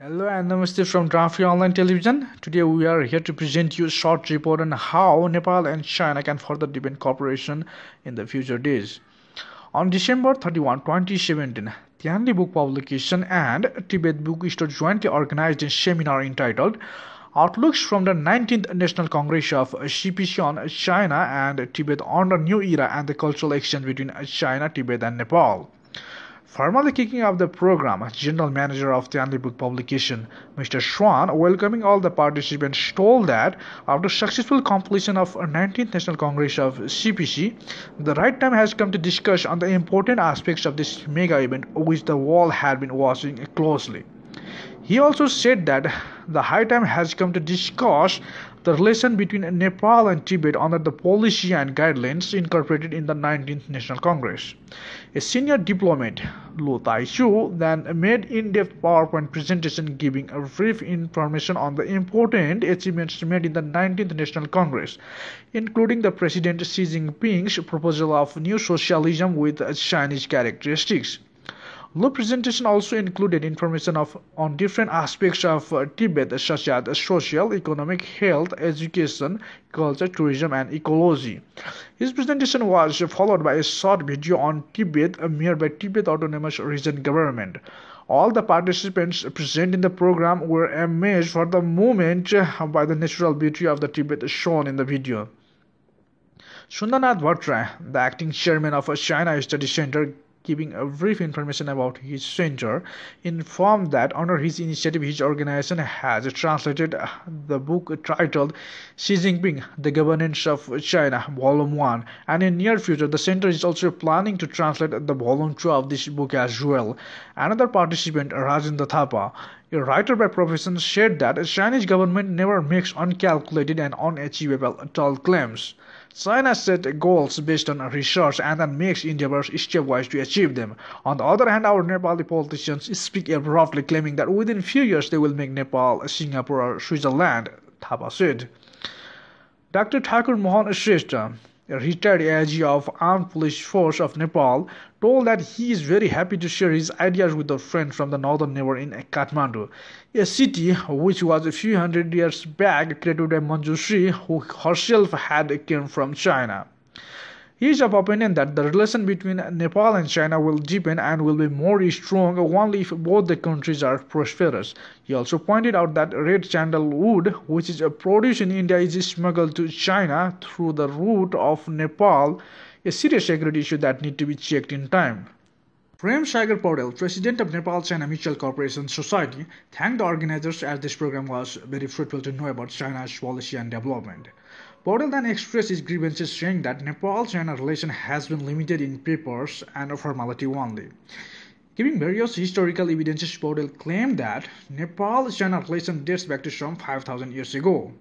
Hello and namaste from Drafty Online Television. Today we are here to present you a short report on how Nepal and China can further deepen cooperation in the future days. On December 31, 2017, Tianli Book Publication and Tibet Book Store jointly organized a seminar entitled Outlooks from the 19th National Congress of CPC on China and Tibet on the New Era and the Cultural Exchange between China, Tibet and Nepal. Formally kicking off the program, General Manager of Tianli Book Publication, Mr. Schwan, welcoming all the participants, told that after successful completion of 19th National Congress of CPC, the right time has come to discuss on the important aspects of this mega event which the world had been watching closely. He also said that the high time has come to discuss the relation between Nepal and Tibet under the policy and guidelines incorporated in the 19th National Congress. A senior diplomat, Lu Taishu, then made in-depth PowerPoint presentation giving a brief information on the important achievements made in the 19th National Congress, including the President Xi Jinping's proposal of new socialism with Chinese characteristics. The presentation also included information on different aspects of Tibet such as social, economic, health, education, culture, tourism and ecology. His presentation was followed by a short video on Tibet, made by Tibet Autonomous Region Government. All the participants present in the program were amazed for the moment by the natural beauty of the Tibet shown in the video. Sundarnath Bhattrai, the acting chairman of China Study Center, giving a brief information about his center, informed that under his initiative his organization has translated the book titled Xi Jinping, The Governance of China, Volume 1, and in near future the center is also planning to translate the Volume 2 of this book as well. Another participant, Rajendra Thapa, a writer by profession, said that the Chinese government never makes uncalculated and unachievable tall claims. China set goals based on research and then makes endeavors stepwise to achieve them. On the other hand, our Nepali politicians speak abruptly, claiming that within few years they will make Nepal, Singapore or Switzerland, Thapa said. Dr. Thakur Mohan Shrestha, a retired AIG of Armed Police Force of Nepal, told that he is very happy to share his ideas with a friend from the northern neighbor in Kathmandu, a city which was a few hundred years back created by Manjushri, who herself had come from China. He is of opinion that the relation between Nepal and China will deepen and will be more strong only if both the countries are prosperous. He also pointed out that red sandalwood, which is produced in India, is smuggled to China through the route of Nepal, a serious security issue that needs to be checked in time. Prem Sagar Paudel, president of Nepal-China Mutual Cooperation Society, thanked the organizers as this program was very fruitful to know about China's policy and development. Paudel then expressed his grievances, saying that Nepal-China relation has been limited in papers and a formality only. Giving various historical evidences, Paudel claimed that Nepal-China relation dates back to some 5,000 years ago.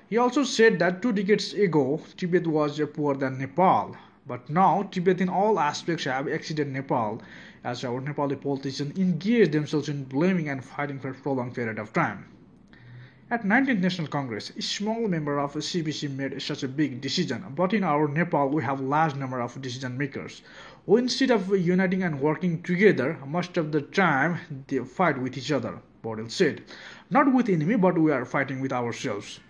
He also said that 2 decades ago, Tibet was poorer than Nepal. But now, Tibet in all aspects have exceeded Nepal, as our Nepali politicians engage themselves in blaming and fighting for a prolonged period of time. At 19th National Congress, a small member of CPC made such a big decision, but in our Nepal we have large number of decision makers, who instead of uniting and working together, most of the time they fight with each other, Paudel said. Not with enemy, but we are fighting with ourselves.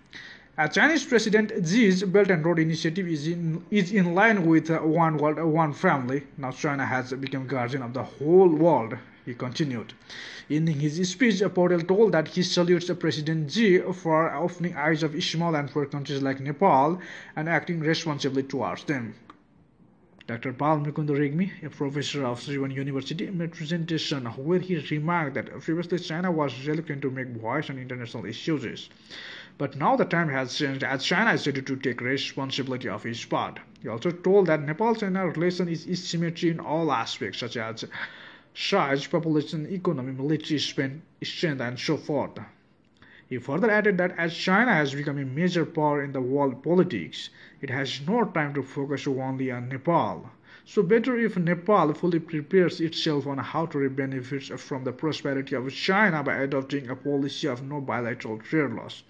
As Chinese President Xi's Belt and Road Initiative is in line with One World, One Family. Now China has become guardian of the whole world, he continued. In his speech, Paudel told that he salutes President Xi for opening eyes of small and poor countries like Nepal and acting responsibly towards them. Dr. Pal Mukund Regmi, a professor of Siwan University, made a presentation where he remarked that previously China was reluctant to make voice on international issues. But now the time has changed as China is ready to take responsibility of its part. He also told that Nepal-China relation is asymmetry in all aspects such as size, population, economy, military strength and so forth. He further added that as China has become a major power in the world politics, it has no time to focus only on Nepal. So better if Nepal fully prepares itself on how to reap benefits from the prosperity of China by adopting a policy of no bilateral trade loss.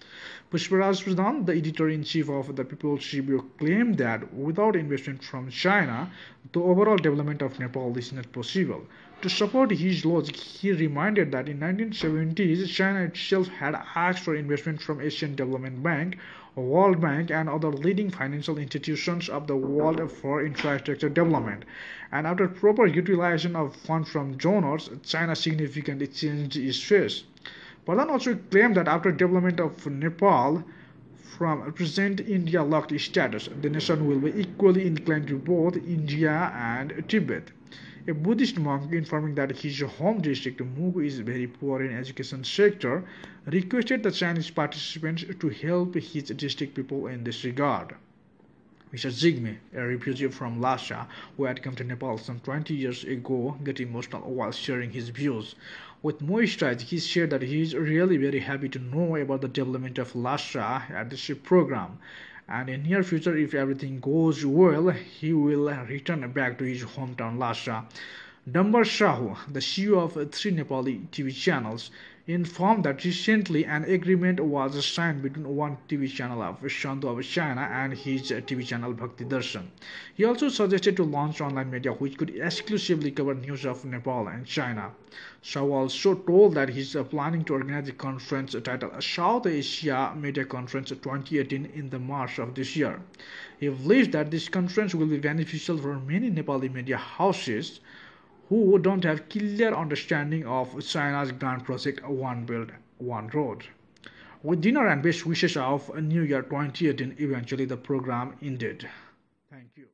Pushparaj Pradhan, the editor-in-chief of the People's Review, claimed that without investment from China, the overall development of Nepal is not possible. To support his logic, he reminded that in 1970s, China itself had asked for investment from Asian Development Bank, World Bank, and other leading financial institutions of the world for infrastructure development. And after proper utilization of funds from donors, China significantly changed its face. Pradhan also claimed that after development of Nepal from present India locked status, the nation will be equally inclined to both India and Tibet. A Buddhist monk informing that his home district Mugu is very poor in education sector requested the Chinese participants to help his district people in this regard. Mr. Jigme, a refugee from Lhasa who had come to Nepal some 20 years ago, got emotional while sharing his views. With moist he shared that he is really very happy to know about the development of Lhasa at this program. And in near future, if everything goes well, he will return back to his hometown Lhasa. Dambar Shahu, the CEO of 3 Nepali TV channels, informed that recently an agreement was signed between one TV channel of Shantu of China and his TV channel Bhakti Darshan. He also suggested to launch online media which could exclusively cover news of Nepal and China. Shaw also told that he is planning to organize a conference titled South Asia Media Conference 2018 in the March of this year. He believes that this conference will be beneficial for many Nepali media houses who don't have clear understanding of China's grand project One Belt, One Road. With dinner and best wishes of New Year 2018, eventually the program ended. Thank you.